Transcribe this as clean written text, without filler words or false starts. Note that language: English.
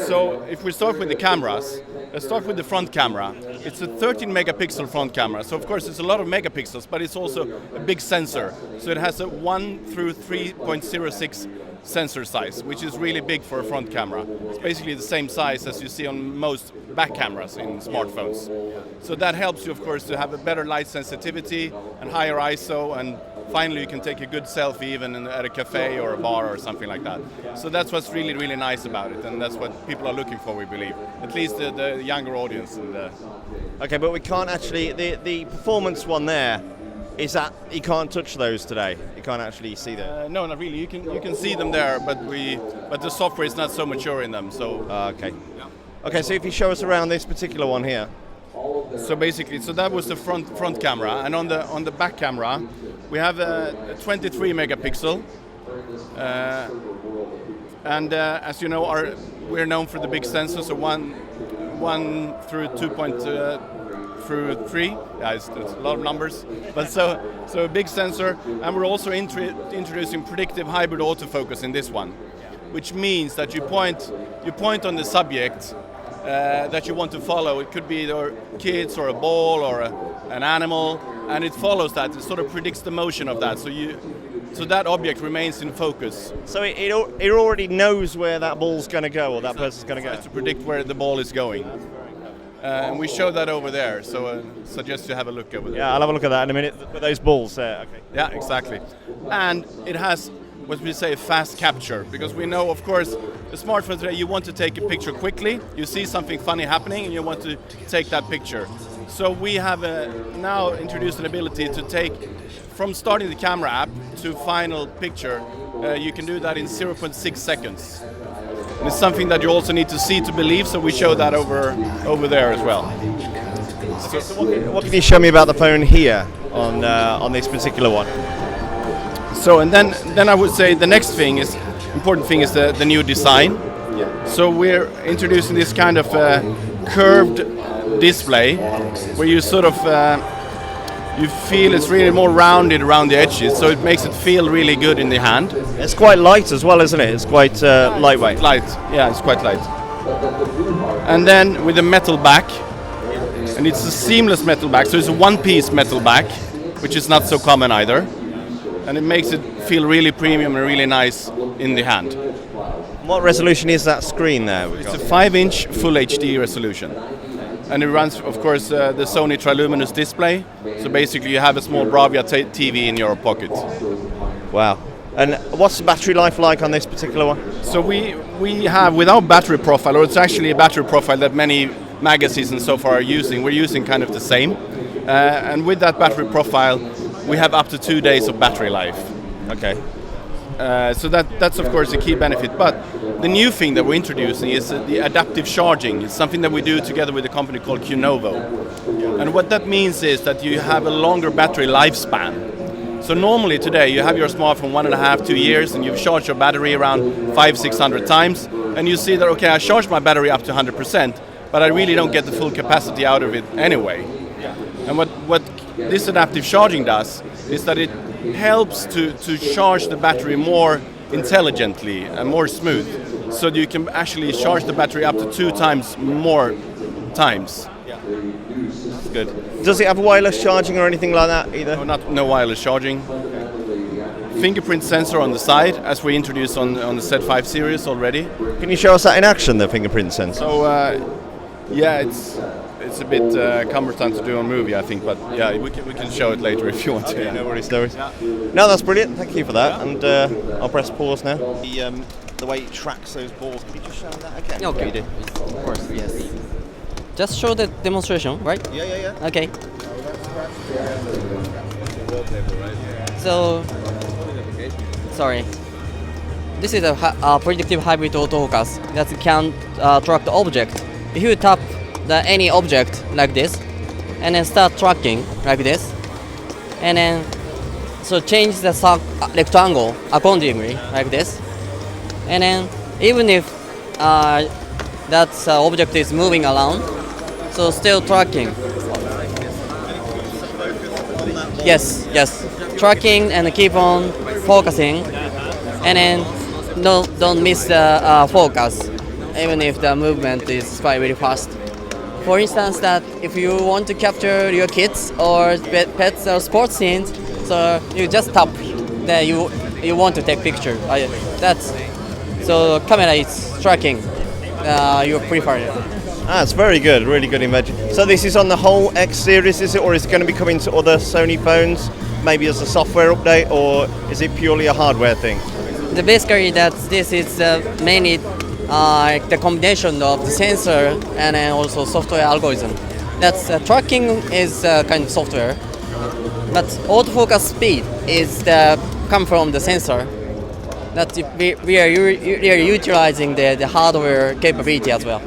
So if we start with the cameras, let's start with the front camera. It's a 13 megapixel front camera. So of course it's a lot of megapixels, but it's also a big sensor. So it has a 1 through 3.06 sensor size, which is really big for a front camera. It's basically the same size as you see on most back cameras in smartphones. So that helps you, of course, to have a better light sensitivity and higher ISO, and finally you can take a good selfie even at a cafe or a bar or something like that. So that's what's really, really nice about it, and that's what people are looking for, we believe. At least the younger audience. Okay, but we can't actually, the performance one there, is that you can't touch those today? You can't actually see them? No, not really. You can see them there, but the software is not so mature in them. So okay. Okay, so if you show us around this particular one here. So basically, so that was the front camera, and on the back camera, we have a 23 megapixel, and as you know, we're known for the big sensors, so 1 through 2. Through 3, yeah, it's a lot of numbers, but so a big sensor, and we're also introducing predictive hybrid autofocus in this one, which means that you point on the subject that you want to follow. It could be either kids or a ball or an animal, and it follows that. It sort of predicts the motion of that, so that object remains in focus. So it already knows where that ball's going to go, or that person's going to go. To predict where the ball is going. And we show that over there, so suggest you have a look over there. Yeah, I'll have a look at that in a minute, with those balls there, okay. Yeah, exactly. And it has, what we say, fast capture, because we know, of course, the smartphone today, you want to take a picture quickly, you see something funny happening, and you want to take that picture. So we have now introduced an ability to take, from starting the camera app to final picture, you can do that in 0.6 seconds. And it's something that you also need to see to believe, so we show that over there as well. Okay, so what can you show me about the phone here on this particular one? So, and then I would say the next important thing is the new design. Yeah. So we're introducing this kind of curved display where you sort of you feel it's really more rounded around the edges, so it makes it feel really good in the hand. It's quite light as well, isn't it? It's quite lightweight. Light, yeah, it's quite light. And then with the metal back, and it's a seamless metal back, so it's a one-piece metal back, which is not so common either. And it makes it feel really premium and really nice in the hand. What resolution is that screen there? It's a 5-inch full HD resolution. And it runs, of course, the Sony Triluminous display. So basically you have a small Bravia TV in your pocket. Wow. And what's the battery life like on this particular one? So we have, without battery profile, or it's actually a battery profile that many magazines and so far are using, we're using kind of the same. And with that battery profile, we have up to 2 days of battery life. Okay. So that's of course a key benefit. But the new thing that we're introducing is the adaptive charging. It's something that we do together with a company called Qnovo. And what that means is that you have a longer battery lifespan. So normally today you have your smartphone 1.5, 2 years, and you've charged your battery around 500-600 times, and you see that, okay, I charged my battery up to 100%, but I really don't get the full capacity out of it anyway. And what this adaptive charging does is that it helps to charge the battery more intelligently and more smooth, so that you can actually charge the battery up to 2 times more times. Yeah. That's good. Does it have wireless charging or anything like that either? No wireless charging. Fingerprint sensor on the side, as we introduced on the Z5 series already. Can you show us that in action, the fingerprint sensor? So yeah, it's a bit cumbersome to do on movie, I think, but yeah, we can show it later if you want to. Okay, no worries, no worries. Yeah. No, that's brilliant. Thank you for that. And I'll press pause now. The way it tracks those balls. Can you just show that again? Okay. You do? Of course, yes. Just show the demonstration, right? Yeah. Okay. So, sorry. This is a predictive hybrid autofocus that can track the object. If you tap any object like this, and then start tracking like this, and then so change the rectangle accordingly like this, and then even if that object is moving around, so still tracking. Yes, tracking and keep on focusing, and then don't miss the focus. even if the movement is quite very fast. For instance, that if you want to capture your kids or pets or sports scenes, so you just tap that you want to take picture. That's so camera is tracking your preferred. That's very good, really good invention. So this is on the whole X series, is it, or is it going to be coming to other Sony phones, maybe as a software update, or is it purely a hardware thing? Basically, that this is mainly the combination of the sensor and then also software algorithm. That's tracking is kind of software, but autofocus speed is come from the sensor. That we are utilizing the hardware capability as well.